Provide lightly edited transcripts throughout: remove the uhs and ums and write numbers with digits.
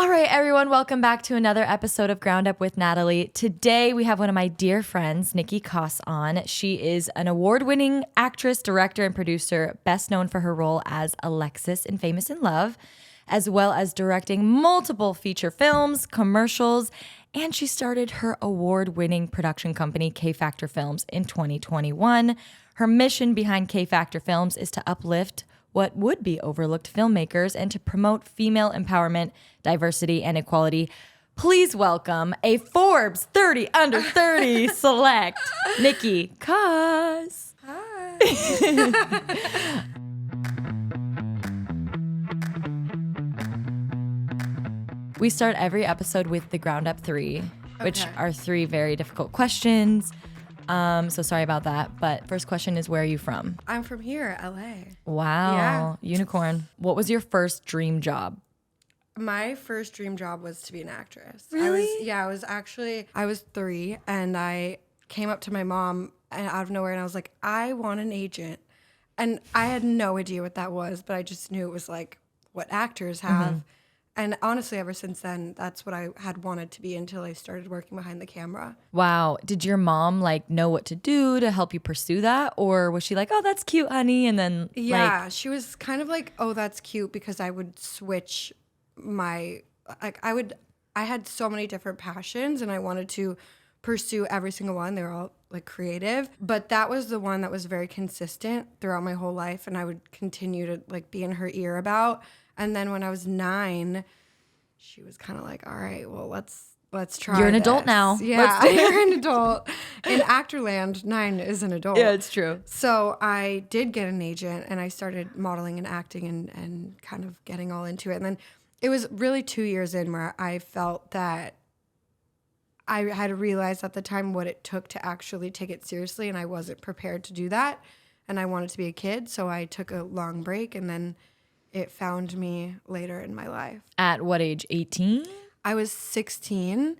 All right, everyone, welcome back to another episode of Ground Up with Natalee. Today, we have one of my dear friends, Niki Koss, on. She is an award-winning actress, director, and producer, best known for her role as Alexis in Famous in Love, as well as directing multiple feature films, commercials, and she started her award-winning production company, K Factor Films, in 2021. Her mission behind K Factor Films is to uplift what would be overlooked filmmakers and to promote female empowerment, diversity, and equality. Please welcome a Forbes 30 Under 30 select, Niki Koss. Hi. We start every episode with the Ground Up 3, which Okay. are 3 very difficult questions. So sorry about that. But first question is, where are you from? I'm from here, LA. Wow. Yeah. Unicorn. What was your first dream job? My first dream job was to be an actress. Really? I was 3 and I came up to my mom and out of nowhere and I was like, I want an agent. And I had no idea what that was, but I just knew it was like what actors have. Mm-hmm. And honestly, ever since then, that's what I had wanted to be until I started working behind the camera. Wow. Did your mom know what to do to help you pursue that? Or was she like, oh, that's cute, honey? And then Yeah, she was kind of like, oh, that's cute, because I would switch I had so many different passions and I wanted to pursue every single one. They were all creative, but that was the one that was very consistent throughout my whole life and I would continue to be in her ear about. And then when I was 9, she was kind of like, all right, well, let's try. You're an adult this." now. Yeah, you're an adult. In Actorland, 9 is an adult. Yeah, it's true. So I did get an agent and I started modeling and acting and kind of getting all into it. And then it was really 2 years in where I felt that I had realized at the time what it took to actually take it seriously, and I wasn't prepared to do that. And I wanted to be a kid, so I took a long break, and then it found me later in my life. At what age? 18? I was 16.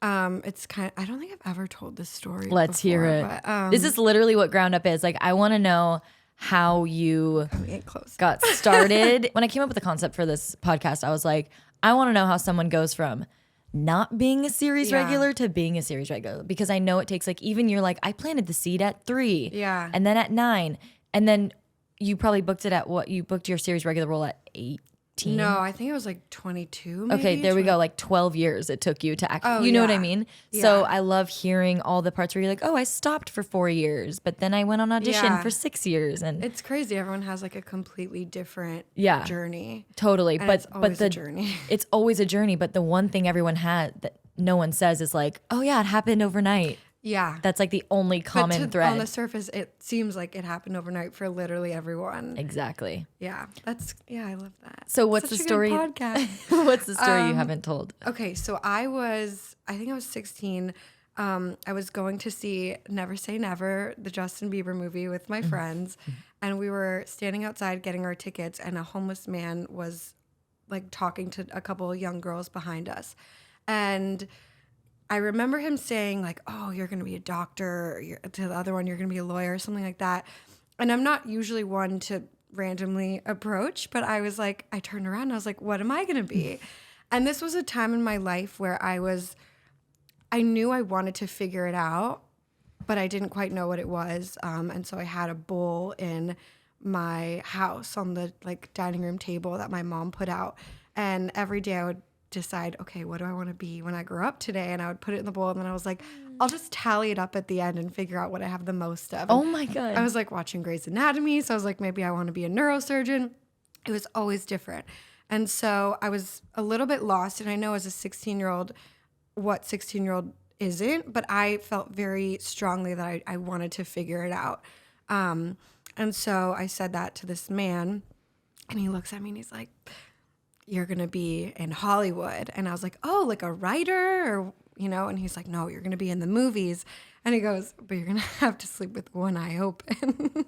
It's I don't think I've ever told this story. Let's hear it. But, This is literally what Ground Up is. I want to know how you get close. got started. When I came up with the concept for this podcast, I was like, I want to know how someone goes from not being a series regular to being a series regular, because I know it takes even you're I planted the seed at 3, Yeah, and then at 9, and then you probably booked it at what? You booked your series regular role at 18. No, I think it was 22. Maybe. Okay, there we go. 12 years it took you to act. You know what I mean? Yeah. So I love hearing all the parts where you're like, oh, I stopped for 4 years, but then I went on audition for 6 years, and It's crazy. Everyone has a completely different journey. totally. And But it's always the a journey. It's always a journey. But the one thing everyone had that no one says is oh yeah, it happened overnight. Yeah. That's the only common thread. On the surface, it seems like it happened overnight for literally everyone. Exactly. Yeah. I love that. So what's Such the a story? good podcast. What's the story you haven't told? Okay, so I think I was 16. I was going to see Never Say Never, the Justin Bieber movie, with my friends. And we were standing outside getting our tickets, and a homeless man was talking to a couple of young girls behind us. And I remember him saying oh, you're going to be a doctor, or to the other one, you're going to be a lawyer, or something like that. And I'm not usually one to randomly approach, but I was I turned around and I was like, what am I going to be? And this was a time in my life where I knew I wanted to figure it out, but I didn't quite know what it was. And so I had a bowl in my house on the dining room table that my mom put out. And every day I would decide, okay, what do I want to be when I grow up today? And I would put it in the bowl, and then I was like, I'll just tally it up at the end and figure out what I have the most of. Oh my God. I was watching Grey's Anatomy, so I was maybe I want to be a neurosurgeon. It was always different. And so I was a little bit lost, and I know as a 16-year-old what 16-year-old isn't, but I felt very strongly that I wanted to figure it out. And so I said that to this man, and he looks at me and he's like, you're going to be in Hollywood. And I was like, oh, a writer, or, and he's like, no, you're going to be in the movies. And he goes, but you're going to have to sleep with one eye open.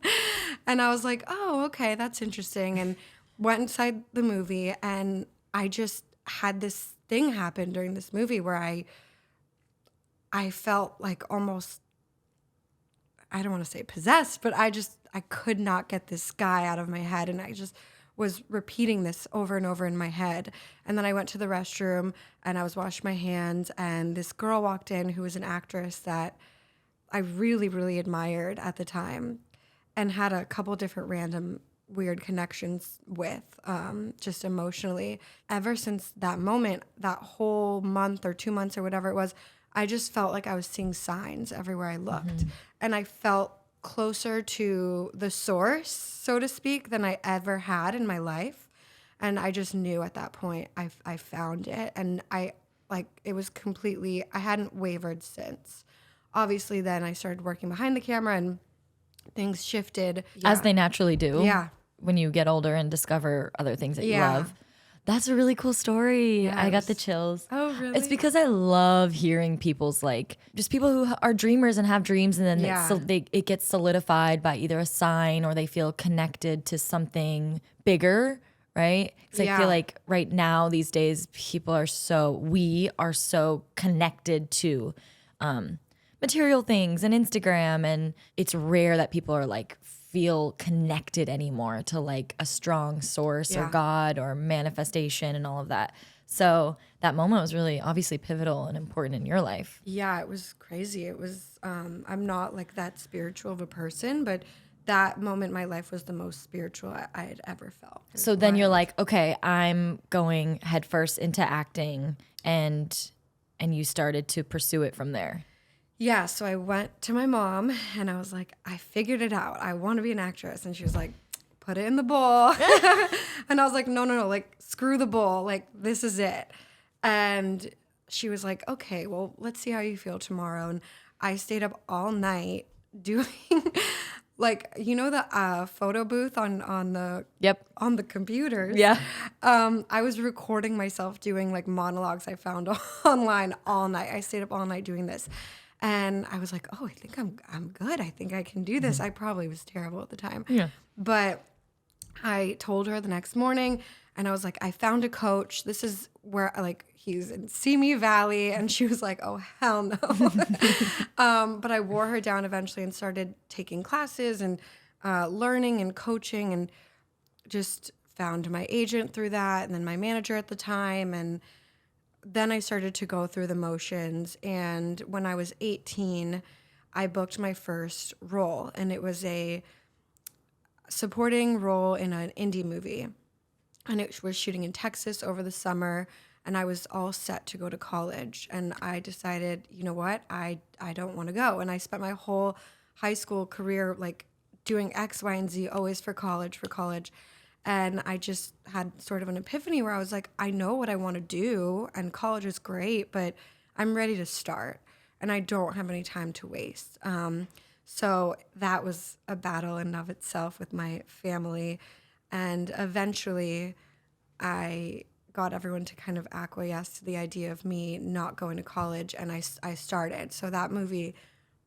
And I was like, oh, okay, that's interesting. And went inside the movie, and I just had this thing happen during this movie where I felt almost, I don't want to say possessed, but I could not get this guy out of my head. And I just was repeating this over and over in my head. And then I went to the restroom and I was washing my hands, and this girl walked in who was an actress that I really, really admired at the time and had a couple different random weird connections with, just emotionally. Ever since that moment, that whole month or 2 months or whatever it was, I just felt like I was seeing signs everywhere I looked. And I felt closer to the source, so to speak, than I ever had in my life. And I just knew at that point I found it. And it was completely, I hadn't wavered since. Obviously, then I started working behind the camera and things shifted. As they naturally do. Yeah. When you get older and discover other things that you Yeah. love. That's a really cool story. I got Yes. the chills. Oh, really? It's because I love hearing people's just people who are dreamers and have dreams, and then Yeah. it gets solidified by either a sign or they feel connected to something bigger, right? Because I feel Yeah. like right now these days we are so connected to material things and Instagram, and it's rare that people are feel connected anymore to a strong source or Yeah. God or manifestation and all of that. So that moment was really obviously pivotal and important in your life. Yeah, it was crazy. It was, I'm not that spiritual of a person, but that moment in my life was the most spiritual I had ever felt. So then you're like, okay, I'm going headfirst into acting, and you started to pursue it from there. Yeah, so I went to my mom and I was like, I figured it out. I want to be an actress. And she was like, put it in the bowl. And I was like, no, screw the bowl. This is it. And she was like, okay, well, let's see how you feel tomorrow. And I stayed up all night doing the photo booth on the on the computers. Yeah. I was recording myself doing monologues I found online all night. I stayed up all night doing this. And I was like, oh, I think I'm good. I think I can do this. I probably was terrible at the time. Yeah. But I told her the next morning, and I was like, I found a coach. This is where he's in Simi Valley. And she was like, oh, hell no. But I wore her down eventually and started taking classes and learning and coaching, and just found my agent through that, and then my manager at the time. And then I started to go through the motions. And when I was 18, I booked my first role, and it was a supporting role in an indie movie. And it was shooting in Texas over the summer, and I was all set to go to college. And I decided, you know what, I don't want to go. And I spent my whole high school career doing X, Y, and Z, always for college. And I just had sort of an epiphany where I was like, I know what I want to do, and college is great, but I'm ready to start, and I don't have any time to waste. So that was a battle in and of itself with my family. And eventually I got everyone to kind of acquiesce to the idea of me not going to college, and I started. So that movie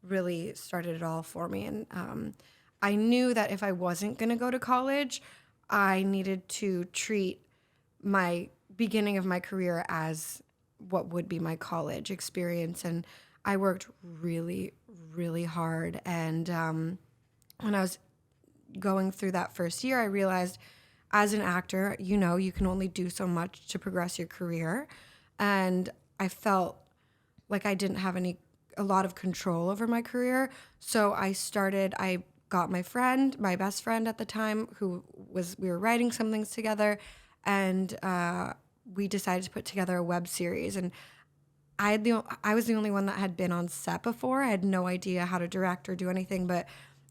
really started it all for me. And I knew that if I wasn't going to go to college, I needed to treat my beginning of my career as what would be my college experience. And I worked really, really hard. And when I was going through that first year, I realized as an actor, you can only do so much to progress your career. And I felt like I didn't have a lot of control over my career. So I got my best friend at the time, we were writing some things together, and we decided to put together a web series. And I was the only one that had been on set before. I had no idea how to direct or do anything, but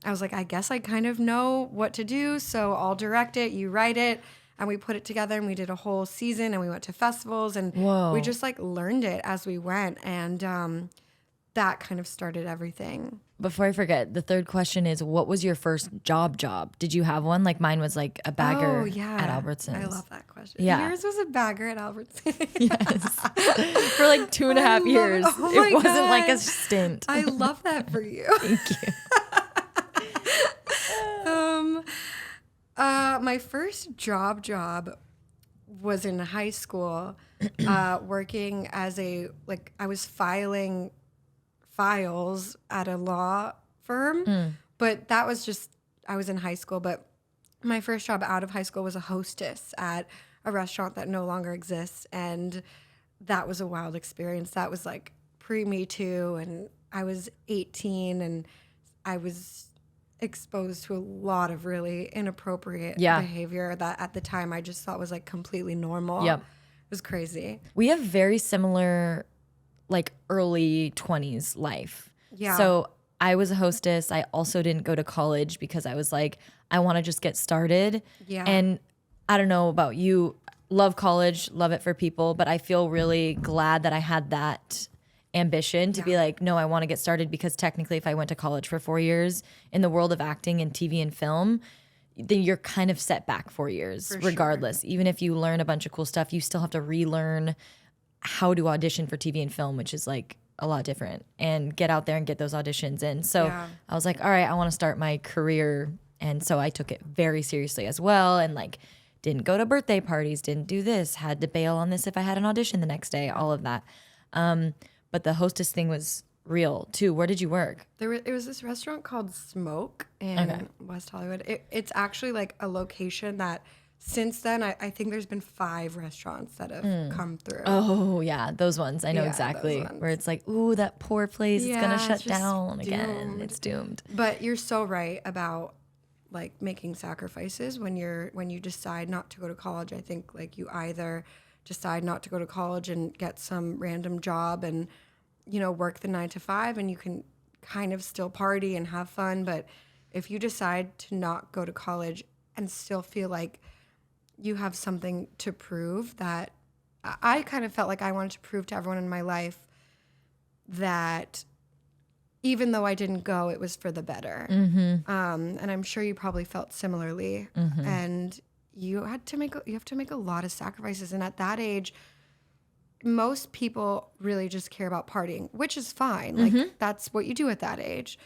I was like, I guess I kind of know what to do, so I'll direct it, you write it. And we put it together, and we did a whole season, and we went to festivals, and we just learned it as we went. And that kind of started everything. Before I forget, the third question is, what was your first job? Did you have one? Mine was a bagger at Albertsons. I love that question. Yeah. Yours was a bagger at Albertsons. Yes. For 2.5 years. Oh my it wasn't God. a stint. I love that for you. Thank you. My first job was in high school, working as I was filing files at a law firm, but that was just, I was in high school. But my first job out of high school was a hostess at a restaurant that no longer exists. And that was a wild experience. That was like pre-Me Too. And I was 18 and I was exposed to a lot of really inappropriate behavior that at the time I just thought was like completely normal. Yep. It was crazy. We have very similar like early 20s life. Yeah. So I was a hostess. I also didn't go to college because I was like, I want to just get started. Yeah. And I don't know about you, love college, love it for people, but I feel really glad that I had that ambition to be like, no, I want to get started, because technically if I went to college for 4 years in the world of acting and TV and film, then you're kind of set back 4 years regardless. Sure. Even if you learn a bunch of cool stuff, you still have to relearn how to audition for TV and film, which is like a lot different, and get out there and get those auditions in. So I was like, all right, I want to start my career. And so I took it very seriously as well. And like, didn't go to birthday parties, didn't do this, had to bail on this if I had an audition the next day, all of that. But the hostess thing was real too. Where did you work? It was this restaurant called Smoke in West Hollywood. It's actually like a location that since then, I think there's been 5 restaurants that have come through. Oh, yeah. Those ones. I know exactly. Where it's like, ooh, that poor place is going to shut down again. It's doomed. But you're so right about like making sacrifices when you decide not to go to college. I think like you either decide not to go to college and get some random job and, you know, work the 9 to 5 and you can kind of still party and have fun. But if you decide to not go to college and still feel like you have something to prove, that I kind of felt like I wanted to prove to everyone in my life that even though I didn't go, it was for the better. And I'm sure you probably felt similarly. And you have to make a lot of sacrifices. And at that age, most people really just care about partying, which is fine. Like that's what you do at that age.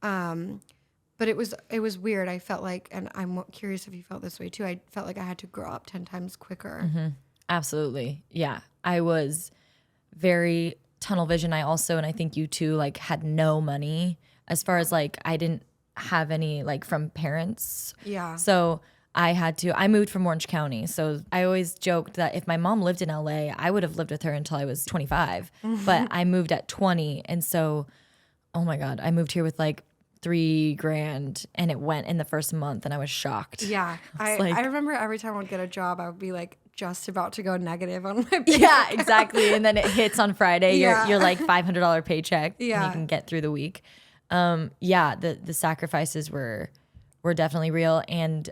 But it was weird. I felt like, and I'm curious if you felt this way too, I felt like I had to grow up 10 times quicker. Absolutely. Yeah. I was very tunnel vision. I also, and I think you too, like had no money as far as like, I didn't have any like from parents. Yeah. So I moved from Orange County. So I always joked that if my mom lived in LA, I would have lived with her until I was 25. But I moved at 20. And so, oh my God, I moved here with like $3,000 and it went in the first month and I was shocked. Yeah. I remember every time I would get a job, I would be like just about to go negative on my bank Yeah, exactly. And then it hits on Friday, you're like $500 paycheck and you can get through the week. The sacrifices were definitely real. And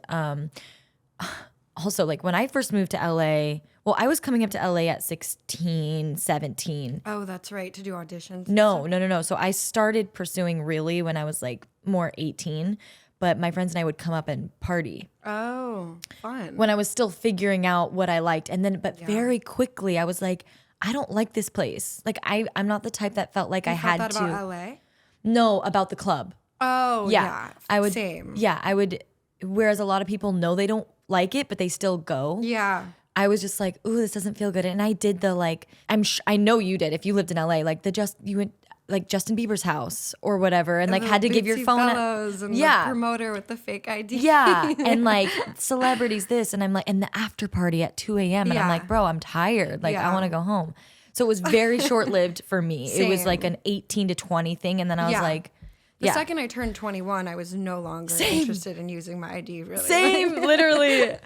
also like when I first moved to LA, well, I was coming up to LA at 16, 17. Oh, that's right. To do auditions. No. So I started pursuing really when I was like more 18, but my friends and I would come up and party. Oh, fun. When I was still figuring out what I liked. And then, but very quickly I was like, I don't like this place. Like I'm not the type that felt like I had that to. About LA? No, about the club. Oh, yeah. I would. Same. Yeah, I would. Whereas a lot of people know they don't like it, but they still go. Yeah. I was just like, ooh, this doesn't feel good. And I did the like, I know you did if you lived in LA, like you went like Justin Bieber's house or whatever, and like had to give your phone. And the promoter with the fake ID. Yeah, and like celebrities this, and I'm like, and the after party at 2 a.m. And I'm like, bro, I'm tired. Like I want to go home. So it was very short lived for me. It was like an 18 to 20 thing, and then I was like. The second I turned 21, I was no longer interested in using my ID, really. Same, literally.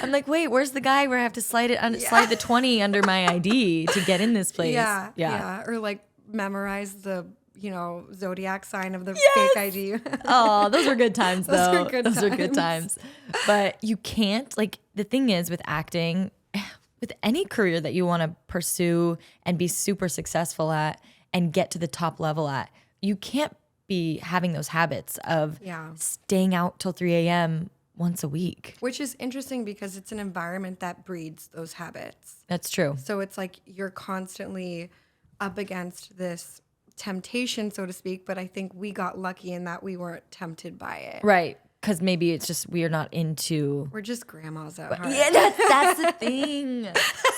I'm like, wait, where's the guy where I have to slide the 20 under my ID to get in this place? Yeah. Or like memorize the, zodiac sign of the fake ID. Oh, those were good times, though. Those are good times. But you can't, like, the thing is with acting, with any career that you want to pursue and be super successful at and get to the top level at, you can't be having those habits of staying out till 3 a.m. once a week. Which is interesting because it's an environment that breeds those habits. That's true. So it's like you're constantly up against this temptation, so to speak, but I think we got lucky in that we weren't tempted by it. Right. because maybe it's just we are not into. We're just grandmas at heart. Yeah, that's the thing.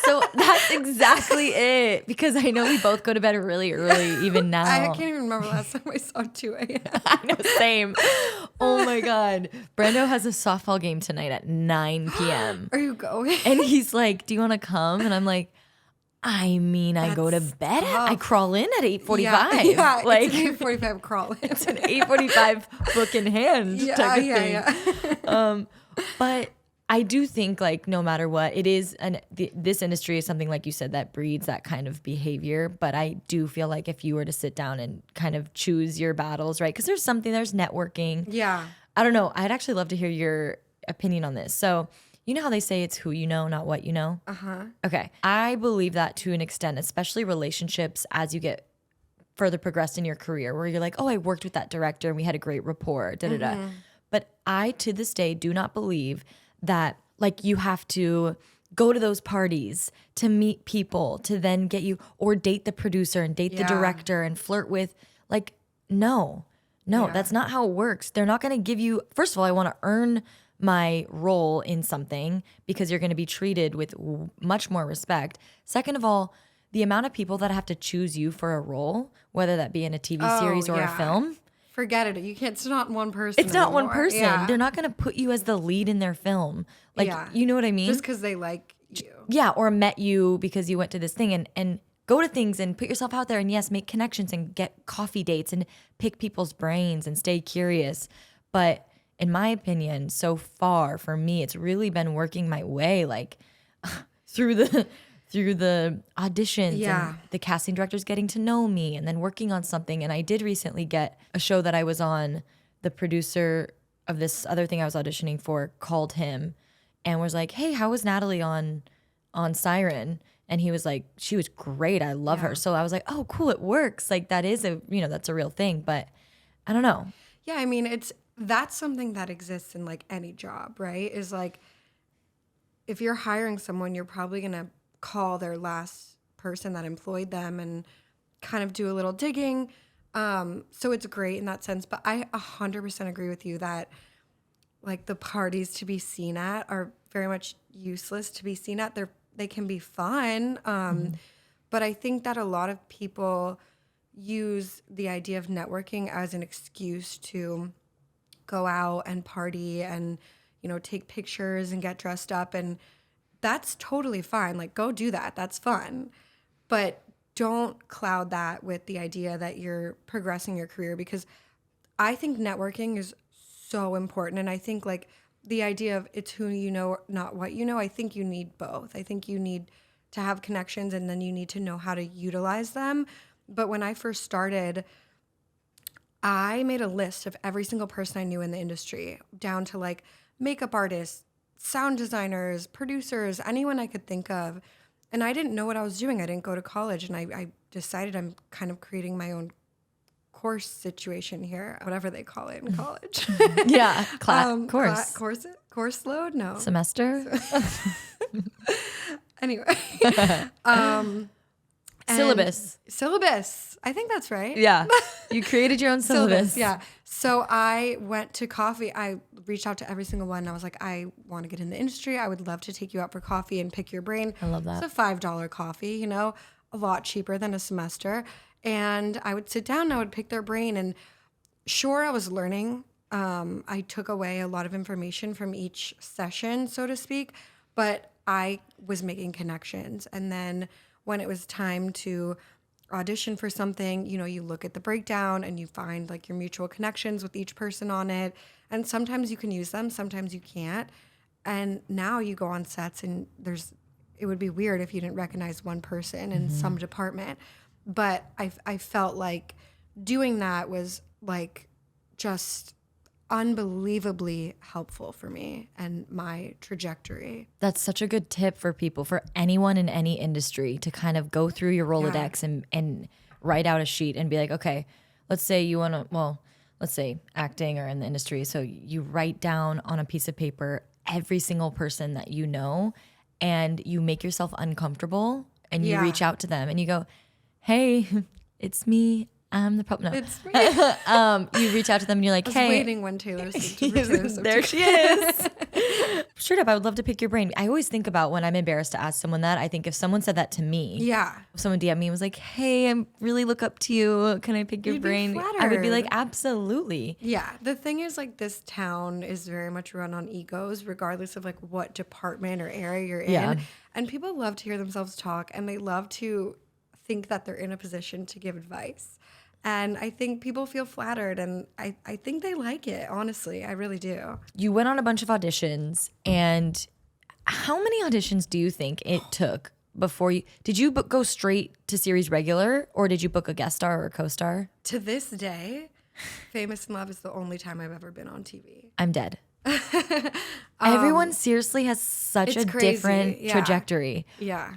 So that's exactly it. Because I know we both go to bed really early, even now. I can't even remember last time I saw 2 a.m. I know, same. Oh my God. Brando has a softball game tonight at 9 p.m. Are you going? And he's like, do you want to come? And I'm like, I mean, I go to bed. I crawl in at 8:45. Yeah, like it's an 8:45 crawl in. It's an 8:45 book in hand type of thing. Yeah. But I do think like no matter what, it is this industry is something like you said that breeds that kind of behavior. But I do feel like if you were to sit down and kind of choose your battles, right? Because there's networking. Yeah. I don't know. I'd actually love to hear your opinion on this. So you know how they say it's who you know, not what you know? Uh-huh. Okay. I believe that to an extent, especially relationships as you get further progressed in your career, where you're like, oh, I worked with that director and we had a great rapport, But I, to this day, do not believe that like you have to go to those parties to meet people to then get you, or date the producer and date the director and flirt with, like, no, that's not how it works. They're not going to give you, first of all, I want to earn my role in something because you're going to be treated with much more respect. Second of all, the amount of people that have to choose you for a role, whether that be in a TV series or a film. Forget it. It's not one person. It's not anymore. one person. Yeah. They're not going to put you as the lead in their film. Like, you know what I mean? Just because they like you. Yeah, or met you because you went to this thing and go to things and put yourself out there and yes, make connections and get coffee dates and pick people's brains and stay curious. But in my opinion, so far for me, it's really been working my way like through the auditions and the casting directors getting to know me and then working on something. And I did recently get a show that I was on. The producer of this other thing I was auditioning for called him and was like, hey, how was Natalee on Siren? And he was like, she was great. I love her. So I was like, oh, cool. It works. Like that is that's a real thing. But I don't know. Yeah. I mean, that's something that exists in like any job, right? Is like, if you're hiring someone, you're probably going to call their last person that employed them and kind of do a little digging. So it's great in that sense. But I 100% agree with you that like the parties to be seen at are very much useless to be seen at. They can be fun. But I think that a lot of people use the idea of networking as an excuse to go out and party and, take pictures and get dressed up. And that's totally fine. Like, go do that. That's fun. But don't cloud that with the idea that you're progressing your career, because I think networking is so important. And I think, like, the idea of it's who you know, not what you know, I think you need both. I think you need to have connections and then you need to know how to utilize them. But when I first started, I made a list of every single person I knew in the industry, down to like makeup artists, sound designers, producers, anyone I could think of. And I didn't know what I was doing. I didn't go to college. And I decided I'm kind of creating my own course situation here, whatever they call it in college. Yeah. Course load? No. Semester? Anyway. Syllabus. I think that's right. Yeah. You created your own syllabus. Yeah. So I went to coffee. I reached out to every single one. And I was like, I want to get in the industry. I would love to take you out for coffee and pick your brain. I love that. It's a $5 coffee, a lot cheaper than a semester. And I would sit down and I would pick their brain. And sure, I was learning. I took away a lot of information from each session, so to speak. But I was making connections. And then when it was time to audition for something, you look at the breakdown and you find like your mutual connections with each person on it. And sometimes you can use them, sometimes you can't. And now you go on sets and it would be weird if you didn't recognize one person in some department. But I felt like doing that was like just unbelievably helpful for me and my trajectory. That's such a good tip for people, for anyone in any industry, to kind of go through your Rolodex and write out a sheet and be like, okay, let's say you want to, let's say acting or in the industry. So you write down on a piece of paper every single person that you know, and you make yourself uncomfortable and you reach out to them and you go, hey, it's me. I'm the problem. No. It's me. You reach out to them and you're like, I was hey. waiting when Taylor Swift. There she is. Straight up, I would love to pick your brain. I always think about when I'm embarrassed to ask someone that. I think if someone said that to me, if someone DM me and was like, hey, I really look up to you. Can I pick your You'd brain? be I would be like, flattered. absolutely. Yeah. The thing is, like, this town is very much run on egos, regardless of like what department or area you're in. Yeah. And people love to hear themselves talk, and they love to think that they're in a position to give advice. And I think people feel flattered, and I think they like it, honestly. I really do. You went on a bunch of auditions, and how many auditions do you think it took before you, did you go straight to series regular, or did you book a guest star or a co-star? To this day, Famous in Love is the only time I've ever been on TV. I'm dead. Everyone seriously has such a it's crazy. different Yeah. trajectory. Yeah.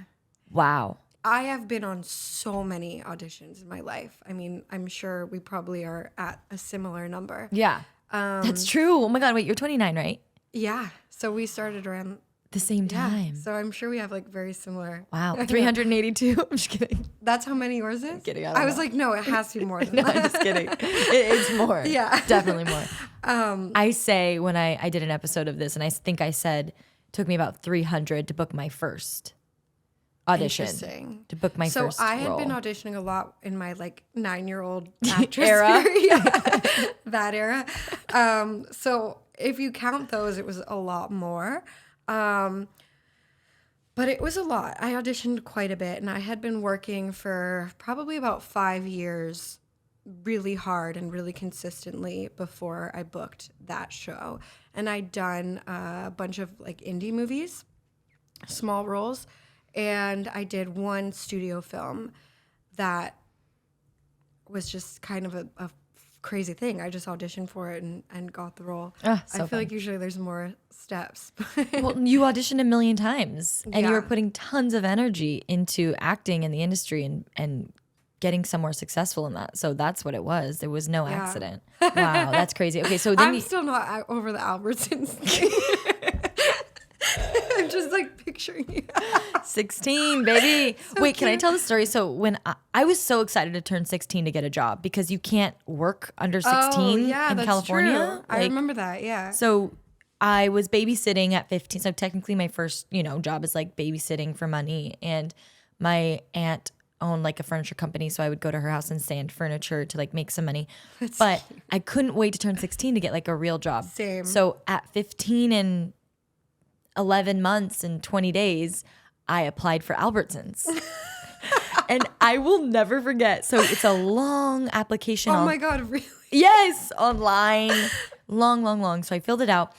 Wow. I have been on so many auditions in my life. I mean, I'm sure we probably are at a similar number. Yeah. That's true. Oh my God. Wait, you're 29, right? Yeah. So we started around The same time. So I'm sure we have like very similar. Wow. 382. I'm just kidding. That's how many yours is? Kidding, I I don't was know. like, no, it has to be more than No, that. I'm just kidding. It's more. Yeah. Definitely more. I say when I did an episode of this, and I think I said it took me about 300 to book my first audition. Interesting. To book my first So I had role. been auditioning a lot in my like 9-year-old actress Era? career. That era. So if you count those, it was a lot more. But it was a lot. I auditioned quite a bit, and I had been working for probably about 5 years really hard and really consistently before I booked that show. And I'd done a bunch of like indie movies, small roles, and I did one studio film that was just kind of a crazy thing. I just auditioned for it and got the role. Ah, I so feel fun. like usually there's more steps. Well, you auditioned a million times, and you Yeah. were putting tons of energy into acting in the industry and getting somewhere successful in that. So that's what it was. There was no accident. Wow, that's crazy. Okay, so then I'm still not over the Albertsons thing. I'm just like picturing you. 16, baby. Wait, can I cute. tell the story? So when I was so excited to turn 16 to get a job because you can't work under 16 in that's California. true. I Like, remember that, yeah. So I was babysitting at 15. So technically my first, job is like babysitting for money. And my aunt owned like a furniture company. So I would go to her house and sand furniture to like make some money. But I couldn't wait to turn 16 to get like a real job. Same. So at 15 and 11 months and 20 days, I applied for Albertsons. And I will never forget. So it's a long application. Oh my God, really? Yes, online. Long. So I filled it out.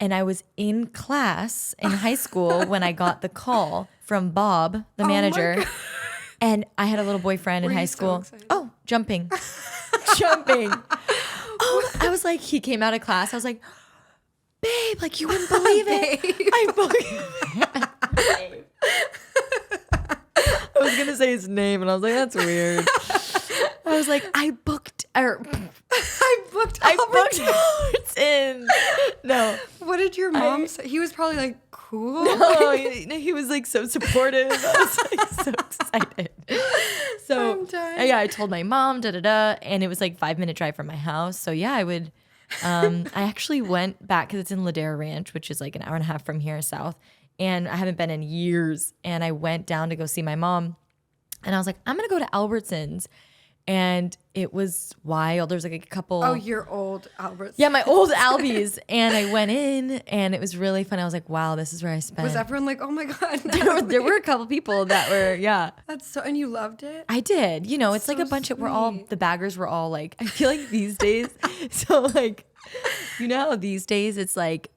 And I was in class in high school when I got the call from Bob, the manager. God. And I had a little boyfriend in Were high you so school. excited? Oh, jumping. Oh, I was like, he came out of class. I was like, babe, like you wouldn't believe it. I booked. I was gonna say his name, and I was like, "That's weird." I was like, "I booked Albertsons." No, What did your mom say? He was probably like, cool. no, he was like so supportive. I was like so excited. So I'm dying. yeah, I told my mom, and it was like 5-minute drive from my house. So yeah, I would. I actually went back because it's in Ladera Ranch, which is like an hour and a half from here south. And I haven't been in years. And I went down to go see my mom. And I was like, I'm going to go to Albertsons. And it was wild. There's like a couple. Oh, your old Alberts. Yeah, my old Albies. And I went in and it was really fun. I was like, wow, this is where I spent. Was everyone like, oh my God. There were a couple people that were, yeah. That's so, and you loved it? I did. It's like so a bunch of, we're all, sweet. the baggers were all like, I feel like these days, so like, how these days it's like,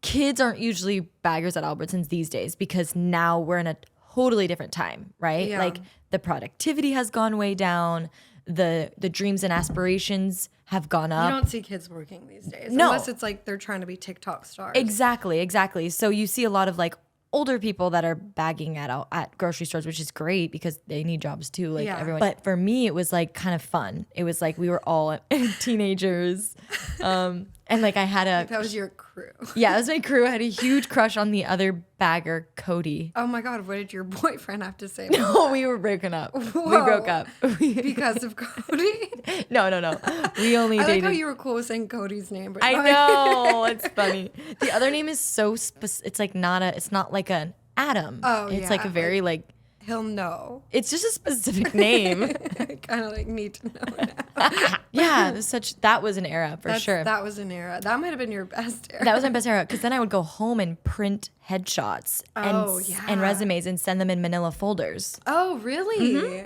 kids aren't usually baggers at Albertsons these days because now we're in a totally different time, right? Yeah. Like the productivity has gone way down. The dreams and aspirations have gone up. You don't see kids working these days. No. Unless it's like they're trying to be TikTok stars. Exactly. So you see a lot of like older people that are bagging at grocery stores, which is great because they need jobs too, like Yeah. everyone. But for me, it was like kind of fun. It was like we were all teenagers. And like I had That was your crew. yeah, it was my crew. I had a huge crush on the other bagger, Cody. Oh my God, what did your boyfriend have to say? No, we were breaking up. We broke up. Because of Cody? No. We only I like dated. how you were cool with saying Cody's name. But I know. It's funny. The other name is so it's like it's not like an Adam. Oh, it's yeah, like a very like he'll know. it's just a specific name. I kind of like need to know now. Yeah, that was an era for sure. That was an era. That might have been your best era. That was my best era because then I would go home and print headshots and resumes and send them in manila folders. Oh, really?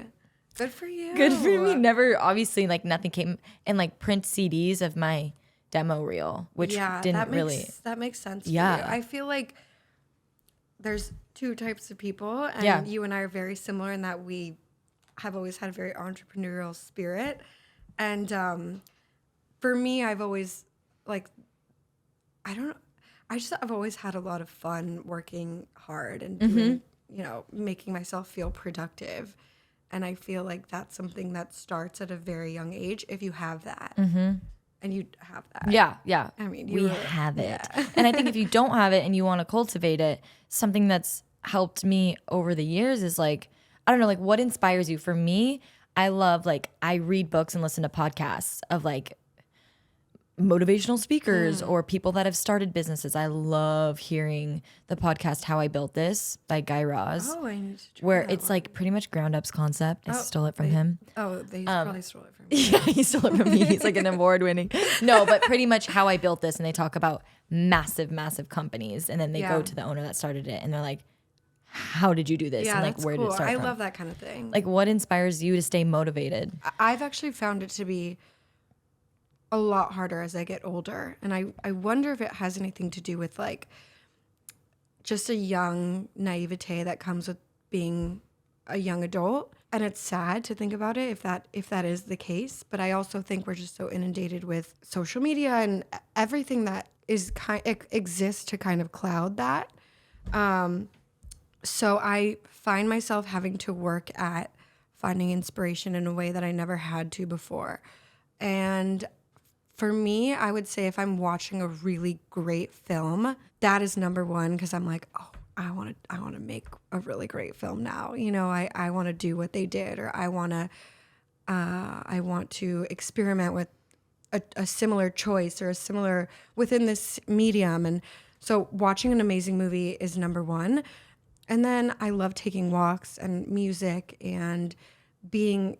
Good for you. Good for me. Never, obviously, like nothing came, and like print CDs of my demo reel, which didn't really. That makes sense. Yeah. For you. I feel like there's two types of people, and you and I are very similar in that we have always had a very entrepreneurial spirit. And for me, I've always I've always had a lot of fun working hard and doing, making myself feel productive. And I feel like that's something that starts at a very young age if you have that. And you have that. Yeah. I mean, we have it. And I think if you don't have it and you want to cultivate it, something that's helped me over the years is like, I don't know, like what inspires you? For me, I love I read books and listen to podcasts of like motivational speakers or people that have started businesses. I love hearing the podcast How I Built This by Guy Raz. Oh, I need to try where that it's one. like pretty much ground up's concept. I stole it from him. Oh, they probably stole it from me. Yeah, he stole it from me. He's like an award winning. No, but pretty much How I Built This, and they talk about massive companies, and then they go to the owner that started it, and they're like, how did you do this? Yeah, and like that's where cool. did it start I from? love that kind of thing. Like what inspires you to stay motivated? I've actually found it to be a lot harder as I get older. And I wonder if it has anything to do with like just a young naivete that comes with being a young adult. And it's sad to think about it if that is the case. But I also think we're just so inundated with social media and everything that exists to kind of cloud that. So I find myself having to work at finding inspiration in a way that I never had to before. And for me, I would say if I'm watching a really great film, that is number one, because I'm like, oh, I want to make a really great film now. I want to do what they did, or I want to experiment with a similar choice or a similar within this medium. And so watching an amazing movie is number one. And then I love taking walks and music, and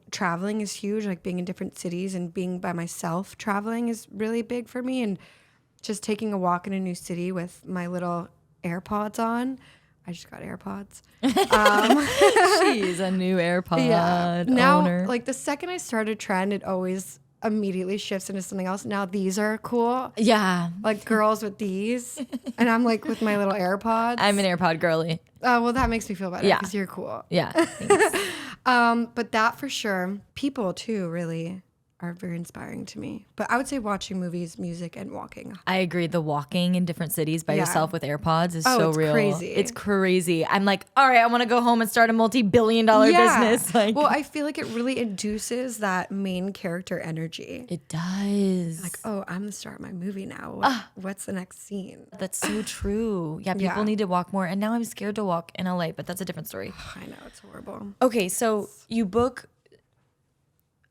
traveling is huge, like being in different cities and being by myself traveling is really big for me. And just taking a walk in a new city with my little AirPods on. I just got AirPods. She's a new AirPod Now, owner. like the second I start a trend, it always immediately shifts into something else. Now these are cool. Yeah. Like girls with these. And I'm like with my little AirPods. I'm an AirPod girly. Well, that makes me feel better because you're cool. Yeah. Thanks. But that for sure. People too really are very inspiring to me. But I would say watching movies, music, and walking. I agree. The walking in different cities by yourself with AirPods is Oh, so it's real. crazy. It's crazy. I'm like, all right, I want to go home and start a multi-billion-dollar business. Like, well, I feel like it really induces that main character energy. it does. Like, oh, I'm the star of my movie now. What's the next scene? That's so true. Yeah, people need to walk more. And now I'm scared to walk in LA, but that's a different story. I know, it's horrible. Okay, so you book.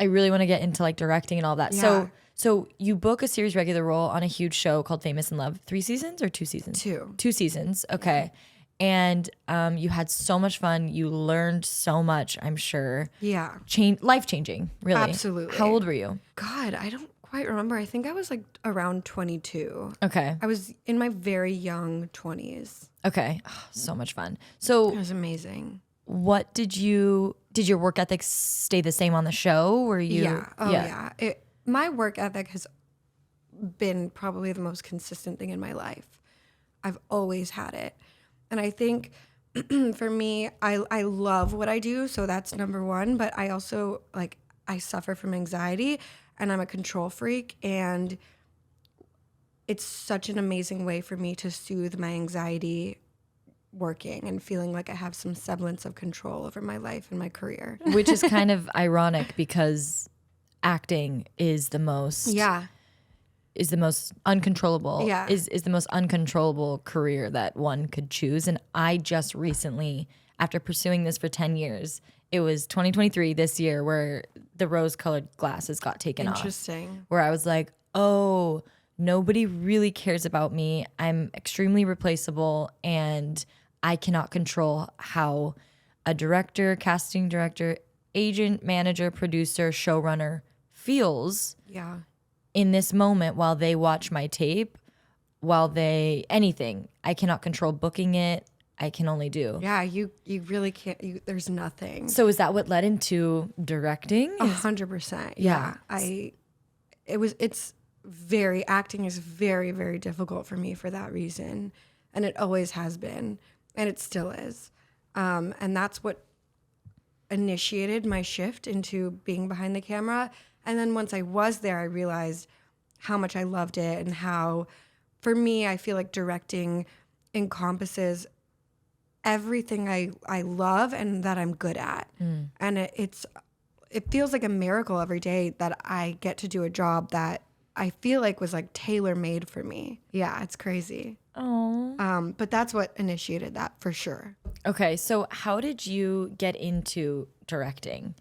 I really want to get into like directing and all that. Yeah. So you book a series regular role on a huge show called Famous in Love. 3 seasons or 2 seasons? 2. 2 seasons. Okay. And you had so much fun. You learned so much, I'm sure. Yeah. Life changing, really. Absolutely. How old were you? God, I don't quite remember. I think I was like around 22. Okay. I was in my very young 20s. Okay. Oh, so much fun. So It was amazing. what did your work ethic stay the same on the show? Were you? Yeah. Oh, yeah. My work ethic has been probably the most consistent thing in my life. I've always had it. And I think for me, I love what I do. So that's number one. But I also, I suffer from anxiety and I'm a control freak. And it's such an amazing way for me to soothe my anxiety working and feeling like I have some semblance of control over my life and my career. Which is kind of ironic because acting is the most is the most uncontrollable. Yeah. Is the most uncontrollable career that one could choose. And I just recently, after pursuing this for 10 years, it was 2023 this year where the rose-colored glasses got taken off. Interesting. Where I was like, oh, nobody really cares about me. I'm extremely replaceable, and I cannot control how a director, casting director, agent, manager, producer, showrunner feels Yeah. in this moment while they watch my tape, anything. I cannot control booking it. I can only do. Yeah, you really can't. There's nothing. So is that what led into directing? 100%. Yeah. It's acting is very, very difficult for me for that reason. And it always has been, and it still is. And that's what initiated my shift into being behind the camera. And then once I was there, I realized how much I loved it, and how, for me, I feel like directing encompasses everything I love and that I'm good at. And it feels like a miracle every day that I get to do a job that I feel like was like tailor made for me. Yeah, it's crazy. Oh. But that's what initiated that for sure. Okay, so how did you get into directing?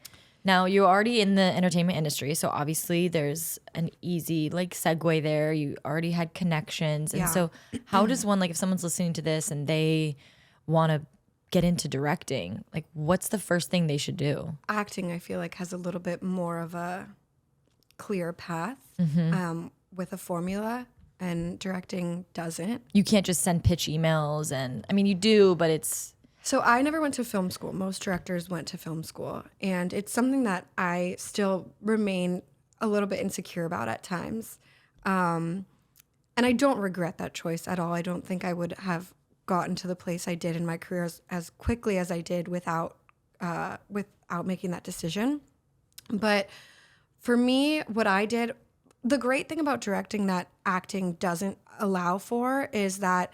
Now, you're already in the entertainment industry, so obviously there's an easy like segue there. You already had connections. And Yeah. so how does one, like if someone's listening to this and they want to get into directing, like what's the first thing they should do? Acting, I feel like, has a little bit more of a clear path with a formula, and directing doesn't. You can't just send pitch emails, and I mean you do, but it's So I never went to film school. Most directors went to film school, and it's something that I still remain a little bit insecure about at times. And I don't regret that choice at all. I don't think I would have gotten to the place I did in my career as quickly as I did without making that decision. But for me, what I did, the great thing about directing that acting doesn't allow for is that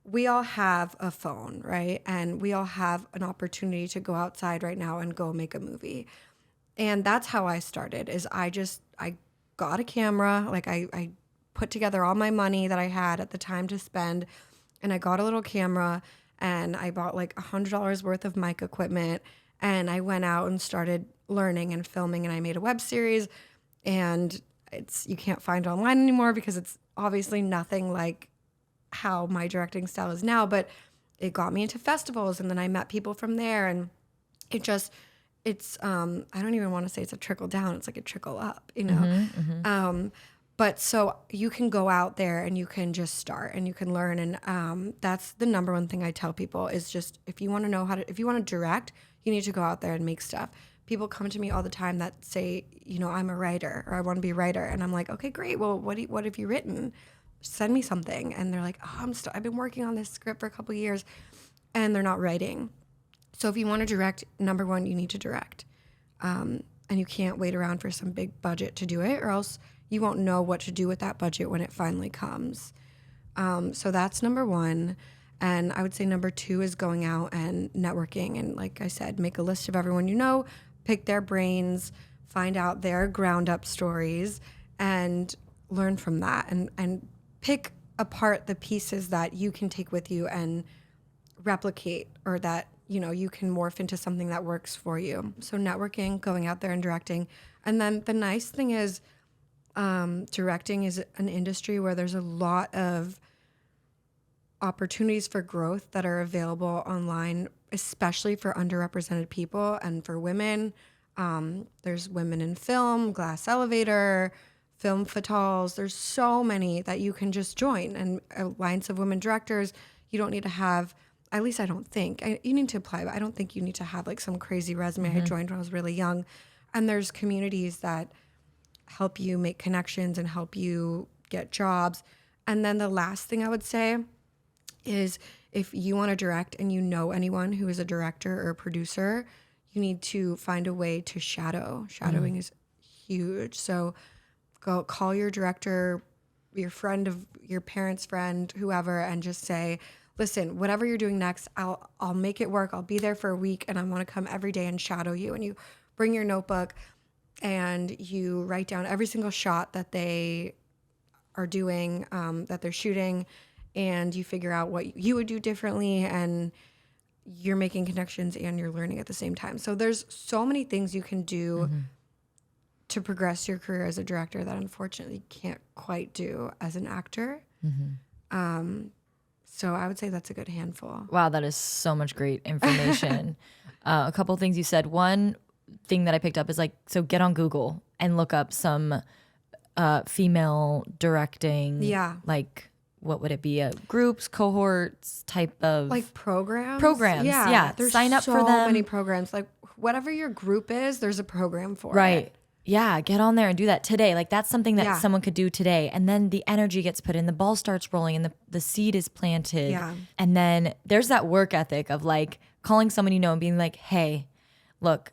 we all have a phone, right? And we all have an opportunity to go outside right now and go make a movie. And that's how I started, is I got a camera. Like I put together all my money that I had at the time to spend, and I got a little camera, and I bought like $100 worth of mic equipment, and I went out and started learning and filming, and I made a web series, and you can't find it online anymore because it's obviously nothing like how my directing style is now, but it got me into festivals, and then I met people from there, and it's I don't even want to say it's a trickle down, it's like a trickle up, you know. But so you can go out there and you can just start and you can learn, and that's the number one thing I tell people is just, if you want to direct, you need to go out there and make stuff. People come to me all the time that say, you know, I'm a writer, or I want to be a writer, and I'm like, okay, great. Well, what have you written? Send me something. And they're like, oh, I've been working on this script for a couple of years, and they're not writing. So if you want to direct, number one, you need to direct, and you can't wait around for some big budget to do it, or else you won't know what to do with that budget when it finally comes. So that's number one. And I would say number two is going out and networking. And like I said, make a list of everyone you know, pick their brains, find out their ground up stories, and learn from that, and pick apart the pieces that you can take with you and replicate, or that, you know, you can morph into something that works for you. So networking, going out there and directing. And then the nice thing is, directing is an industry where there's a lot of opportunities for growth that are available online, especially for underrepresented people and for women. There's women in film, Glass Elevator, Film Fatales. There's so many that you can just join, and Alliance of Women Directors. You don't need to have, at least I don't think, you need to apply, but I don't think you need to have like some crazy resume. I joined when I was really young, and there's communities that help you make connections and help you get jobs. And then the last thing I would say is, if you want to direct and you know anyone who is a director or a producer, you need to find a way to shadow. Shadowing is huge. So go call your director, your friend of your parents' friend, whoever, and just say, listen, whatever you're doing next, I'll make it work. I'll be there for a week, and I want to come every day and shadow you. And you bring your notebook and you write down every single shot that they are doing, that they're shooting, and you figure out what you would do differently, and you're making connections and you're learning at the same time. So there's so many things you can do to progress your career as a director that unfortunately you can't quite do as an actor. So I would say that's a good handful. Wow, that is so much great information. A couple things you said. One thing that I picked up is like, so get on Google and look up some female directing. Yeah. Like, what would it be? Groups, cohorts, type of Like programs. Yeah. There's Sign up so for them. many programs. Like whatever your group is, there's a program for it. Right. Yeah, get on there and do that today. Like that's something that Yeah. someone could do today. And then the energy gets put in, the ball starts rolling and the seed is planted. Yeah. And then there's that work ethic of like calling someone you know and being like, hey, look,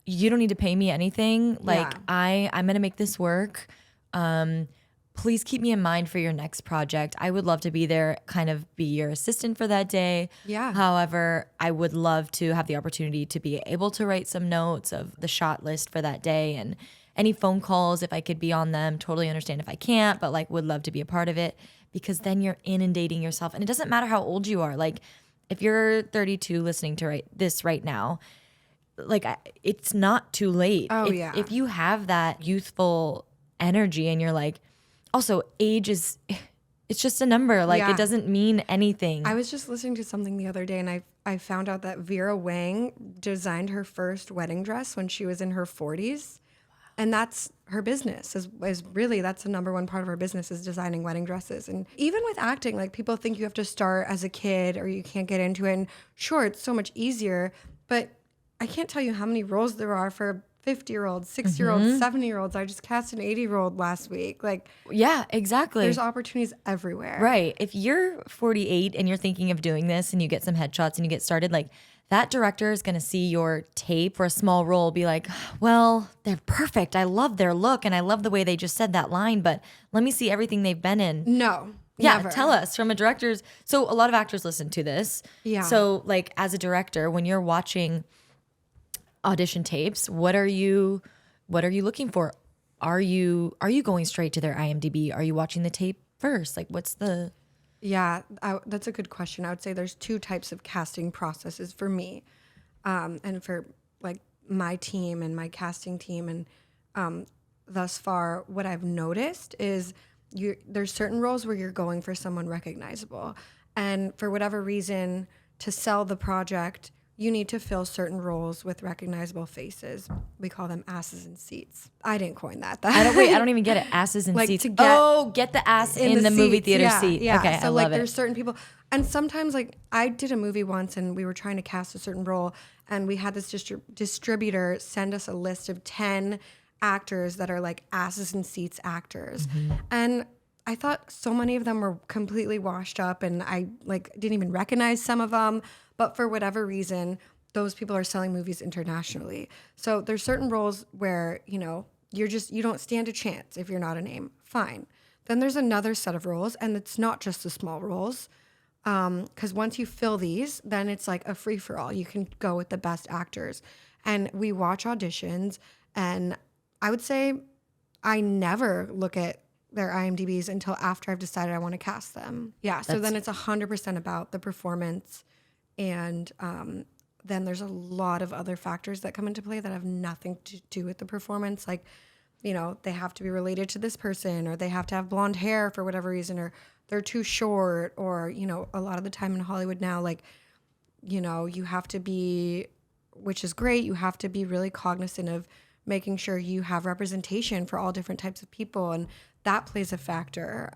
you don't need to pay me anything. Like Yeah. I'm gonna make this work. Please keep me in mind for your next project. I would love to be there, kind of be your assistant for that day. Yeah. However, I would love to have the opportunity to be able to write some notes of the shot list for that day and any phone calls if I could be on them. Totally understand if I can't, but like would love to be a part of it because then you're inundating yourself. And it doesn't matter how old you are. Like if you're 32 listening to this right now, like it's not too late. Oh, if, yeah. If you have that youthful energy and you're like, also age is, it's just a number. Like Yeah. it doesn't mean anything. I was just listening to something the other day, and I found out that Vera Wang designed her first wedding dress when she was in her 40s. And that's her business is really, that's the number one part of her business is designing wedding dresses. And even with acting, like people think you have to start as a kid or you can't get into it. And sure, it's so much easier, but I can't tell you how many roles there are for 50-year-olds, 60-year-olds, 70-year-olds. I just cast an 80-year-old last week. Like, yeah, exactly. there's opportunities everywhere. Right. If you're 48 and you're thinking of doing this and you get some headshots and you get started, like that director is going to see your tape for a small role, be like, well, they're perfect. I love their look and I love the way they just said that line, but let me see everything they've been in. No. Yeah, never. tell us from a director's. So a lot of actors listen to this. Yeah. So like as a director, when you're watching audition tapes, what are you looking for? Are you going straight to their IMDb? Are you watching the tape first? Like what's the... Yeah, that's a good question. I would say there's two types of casting processes for me, and for like my team and my casting team. And thus far, what I've noticed is there's certain roles where you're going for someone recognizable, and for whatever reason, to sell the project, you need to fill certain roles with recognizable faces. We call them asses in seats. I didn't coin that. I don't even get it. Asses in Like, seats. to get Get the ass in the movie seats. theater Yeah, seat. Yeah. Okay, so I like love there's it. certain people, and sometimes like I did a movie once and we were trying to cast a certain role, and we had this distributor send us a list of 10 actors that are like asses in seats actors. And I thought so many of them were completely washed up, and I like didn't even recognize some of them, but for whatever reason, those people are selling movies internationally. So there's certain roles where, you know, you don't stand a chance if you're not a name. Fine. Then there's another set of roles, and it's not just the small roles. Because once you fill these, then it's like a free-for-all. You can go with the best actors. And we watch auditions, and I would say I never look at their IMDb's until after I've decided I want to cast them. Yeah, so then it's 100% about the performance, and then there's a lot of other factors that come into play that have nothing to do with the performance. Like, you know, they have to be related to this person, or they have to have blonde hair for whatever reason, or they're too short, or, you know, a lot of the time in Hollywood now, like, you know, you have to be, which is great, you have to be really cognizant of making sure you have representation for all different types of people, and that plays a factor.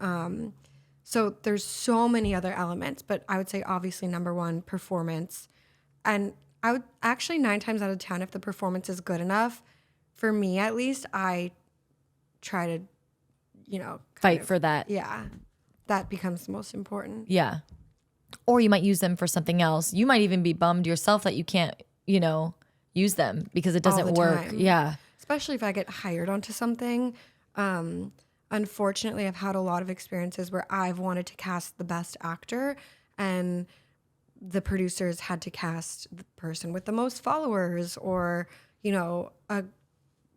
So there's so many other elements, but I would say obviously number one, performance. And I would actually 9 times out of 10, if the performance is good enough, for me at least, I try to, you know, Fight for that. Yeah, that becomes the most important. Yeah. Or you might use them for something else. You might even be bummed yourself that you can't, you know, use them because it doesn't All the work. time. Yeah. Especially if I get hired onto something. Unfortunately, I've had a lot of experiences where I've wanted to cast the best actor, and the producers had to cast the person with the most followers, or, you know,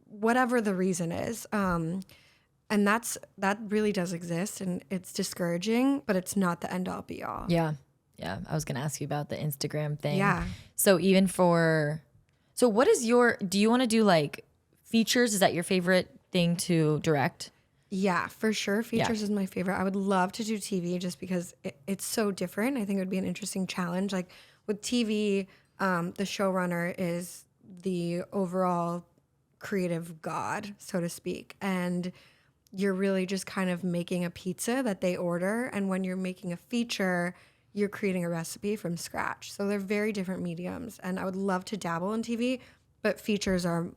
whatever the reason is. And that really does exist, and it's discouraging, but it's not the end all be all. Yeah. Yeah. I was going to ask you about the Instagram thing. Yeah. So what is do you want to do like features? Is that your favorite thing to direct? Yeah, for sure. Features is my favorite. I would love to do TV just because it's so different. I think it would be an interesting challenge. Like with TV, the showrunner is the overall creative god, so to speak. And you're really just kind of making a pizza that they order. And when you're making a feature, you're creating a recipe from scratch. So they're very different mediums. And I would love to dabble in TV, but features are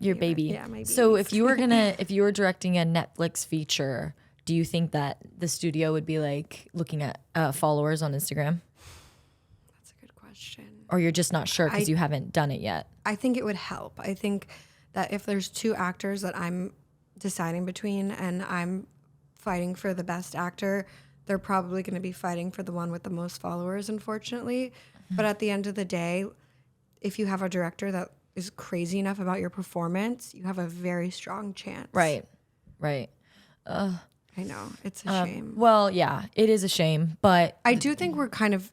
your favorite. baby. Yeah, my baby. So if you were directing a Netflix feature, do you think that the studio would be like looking at followers on Instagram? That's a good question. Or you're just not sure because you haven't done it yet? I think it would help. I think that if there's two actors that I'm deciding between and I'm fighting for the best actor, they're probably going to be fighting for the one with the most followers, unfortunately. Mm-hmm. But at the end of the day, if you have a director that is crazy enough about your performance, you have a very strong chance. Right. I know. It's a shame. Well, yeah, it is a shame, but I do think we're kind of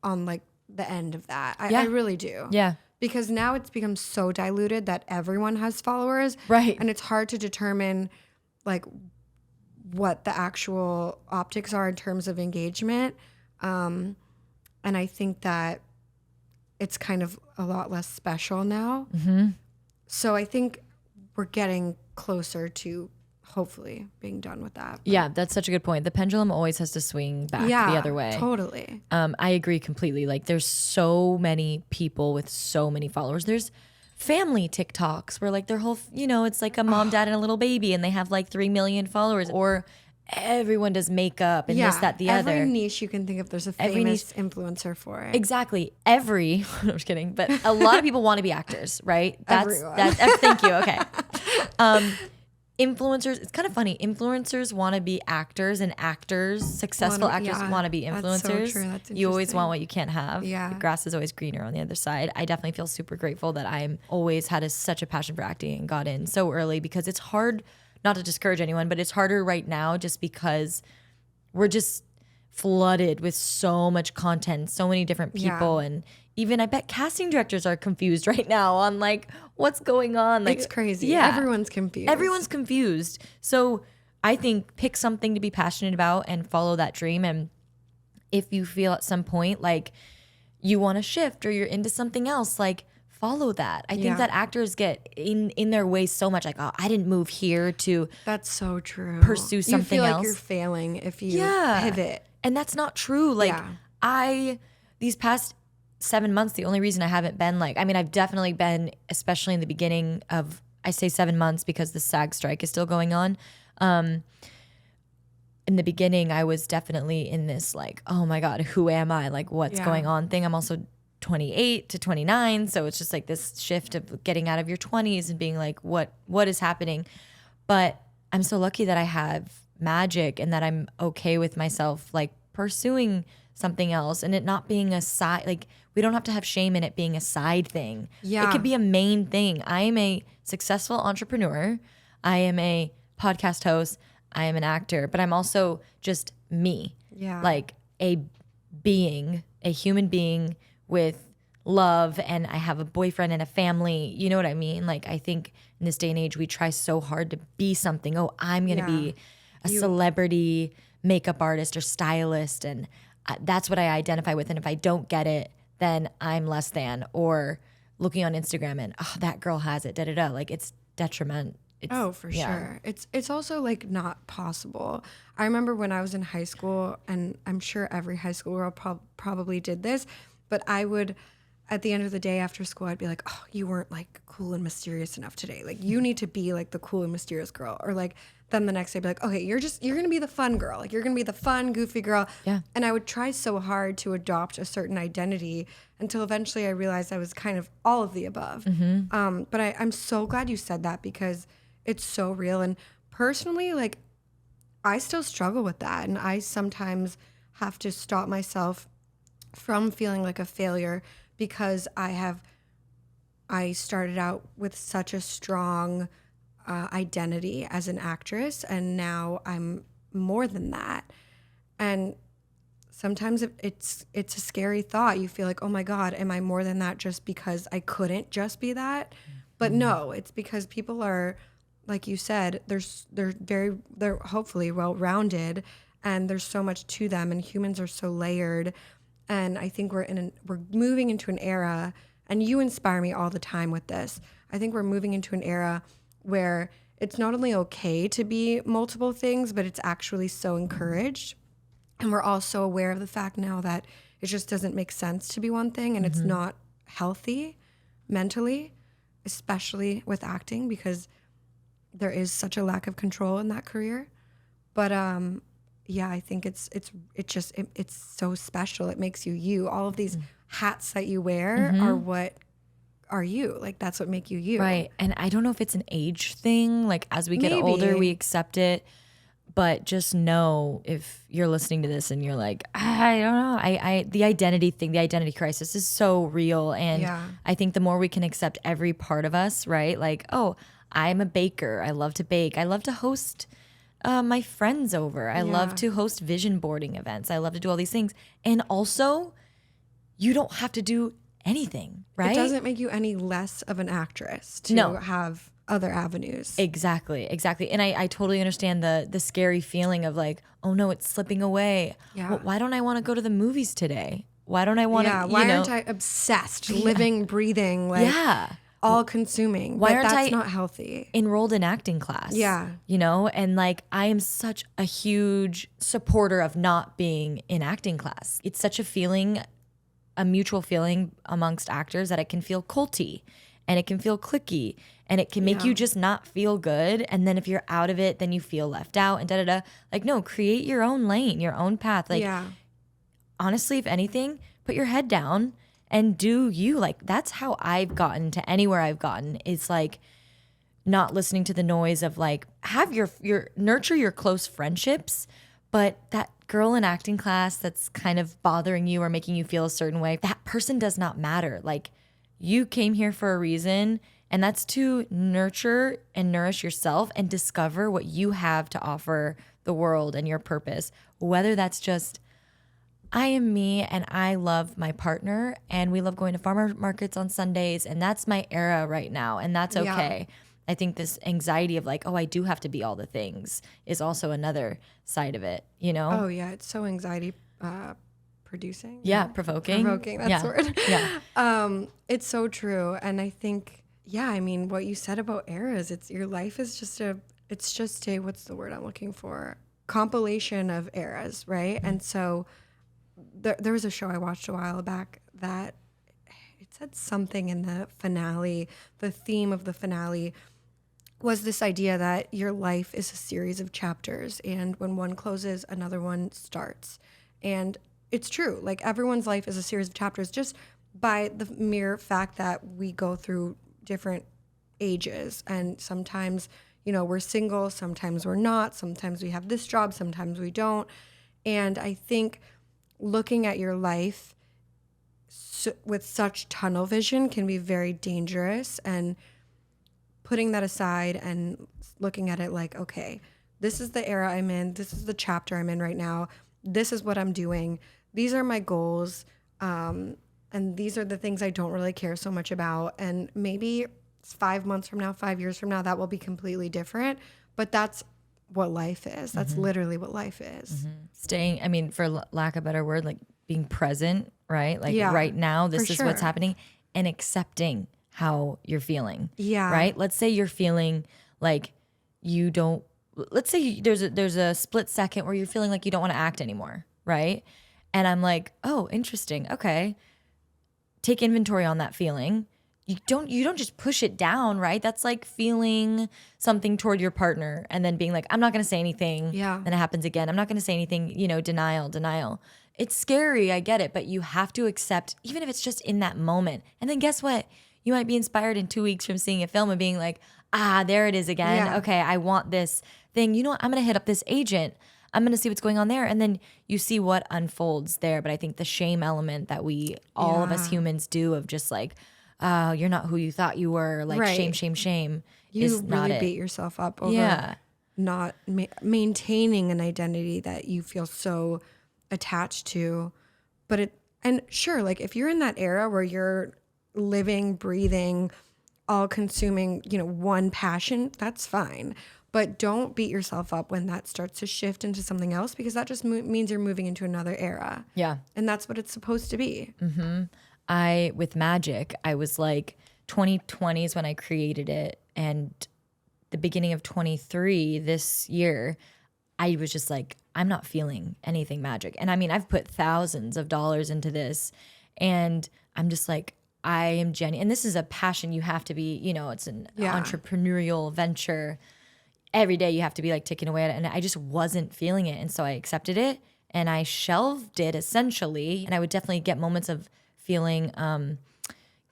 on like the end of that. I really do. Yeah. Because now it's become so diluted that everyone has followers. Right. And it's hard to determine like what the actual optics are in terms of engagement. And I think that it's kind of a lot less special now. Mm-hmm. So I think we're getting closer to hopefully being done with that. But yeah, that's such a good point. The pendulum always has to swing back the other way. Totally. I agree completely. Like there's so many people with so many followers. There's family TikToks where like their whole, it's like a mom, dad, and a little baby and they have like 3 million followers. Or everyone does makeup and this, that, the other. Every niche you can think of, there's a famous influencer for it. Exactly. I'm just kidding. But a lot of people want to be actors, right? Everyone. Thank you. Okay. Influencers, it's kind of funny. Influencers want to be actors and successful actors want to be influencers. That's so true. That's you always want what you can't have. Yeah. The grass is always greener on the other side. I definitely feel super grateful that I'm always had such a passion for acting and got in so early because it's hard, not to discourage anyone, but it's harder right now just because we're just flooded with so much content, so many different people. And even I bet casting directors are confused right now on like what's going on. Like it's crazy. Yeah. Everyone's confused. So I think pick something to be passionate about and follow that dream. And if you feel at some point like you want to shift or you're into something else, like follow that. I think that actors get in their way so much like, oh, I didn't move here to that's so true. Pursue something else. You feel like you're failing if you pivot. And that's not true. Like these past 7 months, the only reason I haven't been like, I mean, I've definitely been, especially in the beginning of, I say 7 months because the SAG strike is still going on. In the beginning, I was definitely in this like, oh my God, who am I? Like what's going on thing. I'm also 28 to 29. So it's just like this shift of getting out of your 20s and being like, what is happening? But I'm so lucky that I have magic and that I'm okay with myself, like pursuing something else and it not being a side, like we don't have to have shame in it being a side thing. Yeah. It could be a main thing. I am a successful entrepreneur. I am a podcast host. I am an actor, but I'm also just me. Yeah. Like a human being with love, and I have a boyfriend and a family. You know what I mean? Like I think in this day and age, we try so hard to be something. Oh, I'm going to be a celebrity makeup artist or stylist, and that's what I identify with. And if I don't get it, then I'm less than. Or looking on Instagram and that girl has it, Like it's detriment. For sure. It's also like not possible. I remember when I was in high school, and I'm sure every high school girl probably did this, but I would, at the end of the day after school, I'd be like, oh, you weren't like cool and mysterious enough today. Like you need to be like the cool and mysterious girl. Or like then the next day I'd be like, okay, you're going to be the fun girl. Like you're going to be the fun, goofy girl. Yeah. And I would try so hard to adopt a certain identity until eventually I realized I was kind of all of the above. Mm-hmm. But I'm so glad you said that because it's so real. And personally, like I still struggle with that. And I sometimes have to stop myself from feeling like a failure because I started out with such a strong identity as an actress, and now I'm more than that. And sometimes it's a scary thought. You feel like, oh my God, am I more than that just because I couldn't just be that? But no, it's because people are, like you said, they're hopefully well-rounded, and there's so much to them, and humans are so layered. And I think we're moving into an era, and you inspire me all the time with this. I think we're moving into an era where it's not only okay to be multiple things, but it's actually so encouraged. And we're also aware of the fact now that it just doesn't make sense to be one thing, and it's not healthy mentally, especially with acting, because there is such a lack of control in that career. But yeah, I think it's so special. It makes you you. All of these hats that you wear are what are you. Like, that's what make you you. Right. And I don't know if it's an age thing. Like, as we get older, we accept it. But just know, if you're listening to this and you're like, I don't know, the identity thing, the identity crisis is so real. And I think the more we can accept every part of us, right? Like, oh, I'm a baker. I love to bake. I love to host my friends over. I love to host vision boarding events. I love to do all these things. And also, you don't have to do anything, right? It doesn't make you any less of an actress to have other avenues. Exactly. And I totally understand the scary feeling of like, oh no, it's slipping away. Yeah. Well, why don't I want to go to the movies today? Why don't I want to, why aren't I obsessed, living, breathing, like all consuming? Why but aren't that's I not healthy. Enrolled in acting class? Yeah. You know, and like, I am such a huge supporter of not being in acting class. It's such a feeling, a mutual feeling amongst actors, that it can feel culty and it can feel cliquey. And it can make you just not feel good. And then if you're out of it, then you feel left out and da-da-da. Like, no, create your own lane, your own path. Like, honestly, if anything, put your head down and do you. Like, that's how I've gotten to anywhere I've gotten. It's like not listening to the noise of like, have your nurture your close friendships. But that girl in acting class that's kind of bothering you or making you feel a certain way, that person does not matter. Like, you came here for a reason. And that's to nurture and nourish yourself and discover what you have to offer the world and your purpose. Whether that's just, I am me and I love my partner and we love going to farmer markets on Sundays, and that's my era right now, and that's okay. I think this anxiety of like, oh, I do have to be all the things is also another side of it, you know? Oh, yeah. It's so anxiety producing. Yeah, provoking. Provoking, that's the word. Yeah. It's so true. And I think, I mean, what you said about eras, your life is just a, what's the word I'm looking for? Compilation of eras, right? And so there was a show I watched a while back that it said something in the finale, the theme of the finale was this idea that your life is a series of chapters, and when one closes, another one starts. And it's true. Like, everyone's life is a series of chapters just by the mere fact that we go through different ages, and sometimes, you know, we're single, sometimes we're not, sometimes we have this job, sometimes we don't. And I think looking at your life with such tunnel vision can be very dangerous, and putting that aside and looking at it like, okay, this is the era I'm in, this is the chapter I'm in right now, this is what I'm doing, these are my goals, and these are the things I don't really care so much about. And maybe 5 months from now, 5 years from now, that will be completely different. But that's what life is. That's literally what life is. Staying, I mean, for lack of a better word, like being present, right? Like right now, this is what's happening, and accepting how you're feeling. Yeah. Right? Let's say you're feeling like you don't, let's say there's a split second where you're feeling like you don't want to act anymore, right? And I'm like, oh, interesting. Okay. Take inventory on that feeling. You don't just push it down, right? That's like feeling something toward your partner and then being like, I'm not going to say anything. Yeah. Then it happens again. I'm not going to say anything, you know, denial. It's scary. I get it. But you have to accept, even if it's just in that moment. And then guess what? You might be inspired in 2 weeks from seeing a film and being like, there it is again. Yeah. Okay, I want this thing. You know what? I'm going to hit up this agent. I'm going to see what's going on there. And then you see what unfolds there. But I think the shame element that all of us humans do of just like, you're not who you thought you were. Like Right. shame, shame, shame You is not really it. beat yourself up over Yeah. not maintaining an identity that you feel so attached to. And sure, like if you're in that era where you're living, breathing, all consuming, one passion, that's fine. But don't beat yourself up when that starts to shift into something else, because that just means you're moving into another era. Yeah. And that's what it's supposed to be. With magic, I was like 2020 is when I created it. And the beginning of 23 this year, I was just like, I'm not feeling anything magic. And I mean, I've put thousands of dollars into this, and I'm just like, I am genuine. And this is a passion. You have to be, it's an entrepreneurial venture. Every day you have to be like ticking away at it. And I just wasn't feeling it. And so I accepted it and I shelved it essentially. And I would definitely get moments of feeling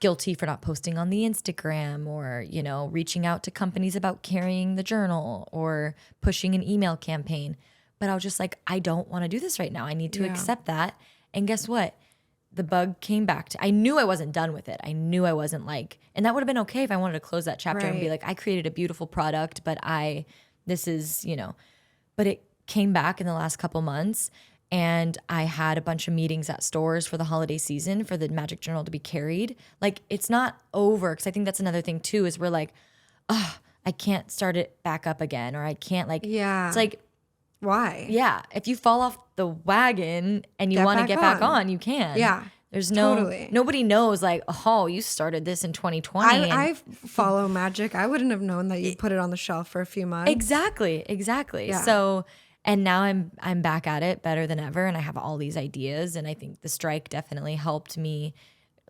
guilty for not posting on the Instagram, or, reaching out to companies about carrying the journal or pushing an email campaign. But I was just like, I don't want to do this right now. I need to accept that. And guess what? The bug came back I knew I wasn't done with it. I knew I wasn't and that would have been okay if I wanted to close that chapter and be like, I created a beautiful product, but but it came back in the last couple months. And I had a bunch of meetings at stores for the holiday season for the Magic Journal to be carried. Like, it's not over. Cause I think that's another thing too, is we're like, oh, I can't start it back up again. Or I can't it's like, why? yeah, if you fall off the wagon and you want to get back on, you can. Yeah. There's totally. Nobody knows you started this in 2020. I follow magic. I wouldn't have known that you put it on the shelf for a few months. Exactly. Yeah. So, and now I'm back at it better than ever, and I have all these ideas, and I think the strike definitely helped me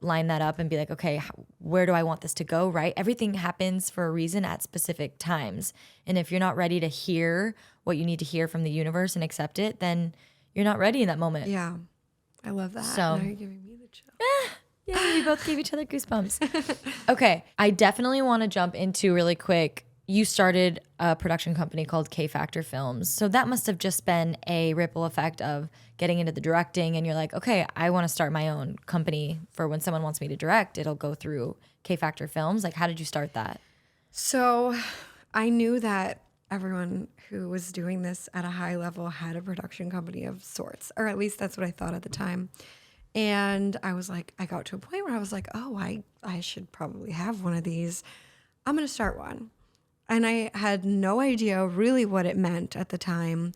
line that up and be like, okay, where do I want this to go, right? Everything happens for a reason at specific times. And if you're not ready to hear what you need to hear from the universe and accept it, then you're not ready in that moment. Yeah. I love that. So, now you're giving me the chill. Yeah, we both gave each other goosebumps. Okay, I definitely want to jump into really quick. You started a production company called K Factor Films. So that must have just been a ripple effect of getting into the directing, and you're like, okay, I want to start my own company for when someone wants me to direct, it'll go through K Factor Films. Like, how did you start that? So I knew that everyone who was doing this at a high level had a production company of sorts, or at least that's what I thought at the time. And I was like, I got to a point where I was like, oh, I should probably have one of these. I'm going to start one. And I had no idea really what it meant at the time,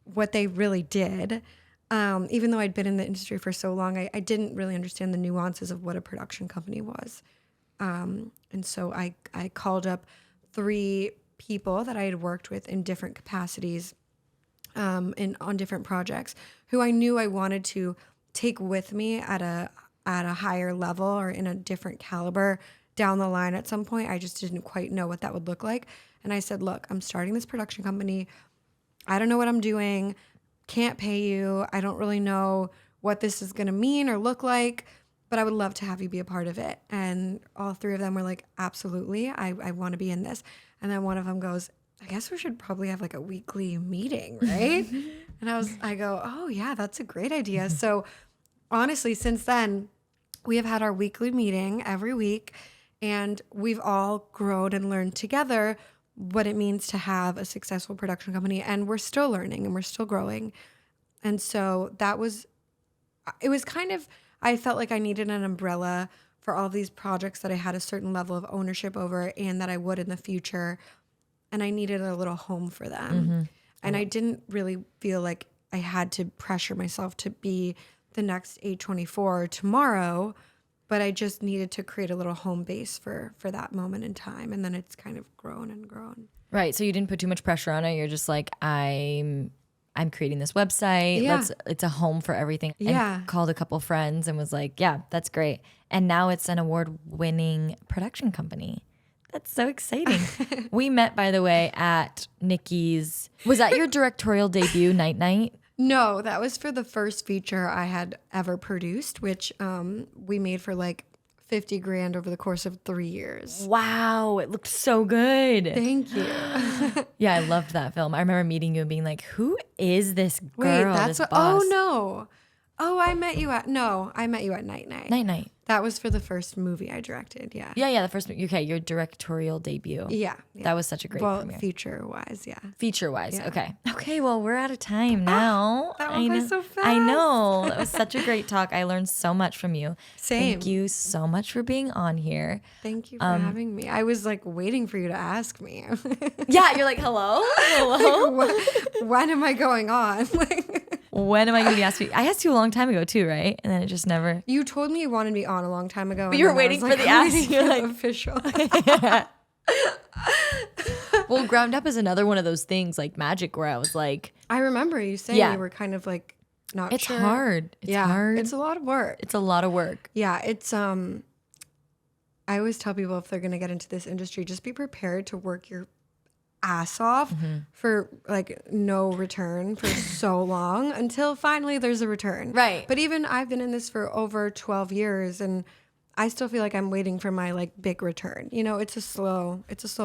what they really did. Even though I'd been in the industry for so long, I didn't really understand the nuances of what a production company was. And so I called up 3 people that I had worked with in different capacities and on different projects, who I knew I wanted to take with me at a higher level or in a different caliber down the line at some point. I just didn't quite know what that would look like. And I said, look, I'm starting this production company. I don't know what I'm doing. Can't pay you. I don't really know what this is going to mean or look like, but I would love to have you be a part of it. And all 3 of them were like, absolutely. I want to be in this. And then one of them goes, I guess we should probably have like a weekly meeting, right? And I go, oh yeah, that's a great idea. So honestly, since then, we have had our weekly meeting every week, and we've all grown and learned together what it means to have a successful production company. And we're still learning and we're still growing. And so it was kind of, I felt like I needed an umbrella for all these projects that I had a certain level of ownership over and that I would in the future. And I needed a little home for them. Mm-hmm. And I didn't really feel like I had to pressure myself to be the next A24 tomorrow, but I just needed to create a little home base for that moment in time. And then it's kind of grown and grown. Right. So you didn't put too much pressure on it. You're just like, I'm creating this website. Yeah. It's a home for everything. Yeah. And called a couple friends and was like, yeah, that's great. And now it's an award-winning production company. That's so exciting. We met, by the way, at Niki's. Was that your directorial debut, Night Night? No, that was for the first feature I had ever produced, which we made for like $50,000 over the course of 3 years. Wow, it looked so good. Thank you. Yeah, I loved that film. I remember meeting you and being like, who is this girl? Wait, that's this what, boss? oh no. Oh, I met you at Night Night. Night Night. That was for the first movie I directed. Yeah. Yeah, the first. Okay, your directorial debut. Yeah. That was such a great premiere. Feature wise, yeah. Feature wise, Yeah. okay. Okay, well, we're out of time now. That went by so fast. I know. That was such a great talk. I learned so much from you. Same. Thank you so much for being on here. Thank you for having me. I was like waiting for you to ask me. Yeah, you're like, hello? Hello? When am I going on? When am I going to be asked? I asked you a long time ago too, right? And then it just never. You told me you wanted me on a long time ago. But you were waiting for the ask. You're like official. Well, Ground Up is another one of those things like magic where I was like. I remember you saying you were kind of like not it's sure. Hard. It's hard. It's a lot of work. It's a lot of work. Yeah, it's I always tell people if they're going to get into this industry, just be prepared to work your ass off for like no return for so long until finally there's a return. Right. But even I've been in this for over 12 years and I still feel like I'm waiting for my like big return. You know, it's a slow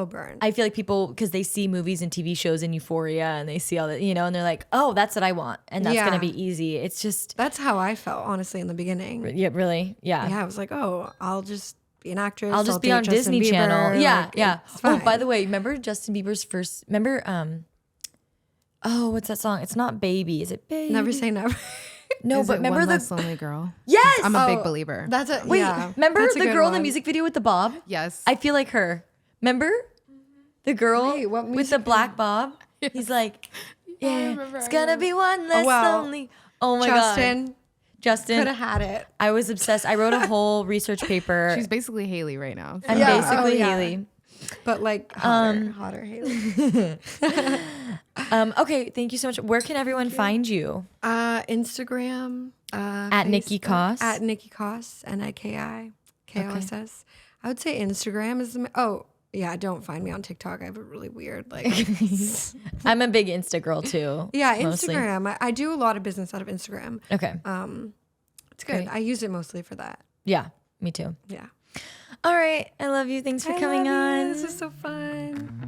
burn. I feel like people, because they see movies and TV shows in Euphoria and they see all that, you know, and they're like, oh, that's what I want. And that's going to be easy. It's just. That's how I felt, honestly, in the beginning. Yeah, really? Yeah. Yeah, I was like, oh, I'll just be an actress. I'll just be on Disney Bieber. Channel. Yeah, like, yeah. It's Oh, fine. by the way, remember Justin Bieber's first, what's that song? It's not Baby. Is it Baby? Never say never. No, Is but it remember One the. Less Lonely Girl? Yes! I'm a big believer. That's a Wait, yeah, remember that's a the good girl in the one. music video with the bob? Yes. I feel like her. Remember? The girl Wait, what with music the black bob? He's like, yeah, it's gonna be one less lonely. Oh my God. Justin. Could have had it. I was obsessed. I wrote a whole research paper. She's basically Haley right now. I'm Yeah. basically Oh, yeah. Haley. But like hotter Haley. Okay, thank you so much. Where can everyone find you? Instagram. At Niki Facebook, Koss? At Niki Koss, Niki Koss. I would say Instagram is don't find me on TikTok. I have a really weird like. I'm a big Insta girl too. Yeah, mostly. Instagram. I do a lot of business out of Instagram. Okay. It's good. Great. I use it mostly for that. Yeah, me too. Yeah. All right. I love you. Thanks for coming on. This is so fun.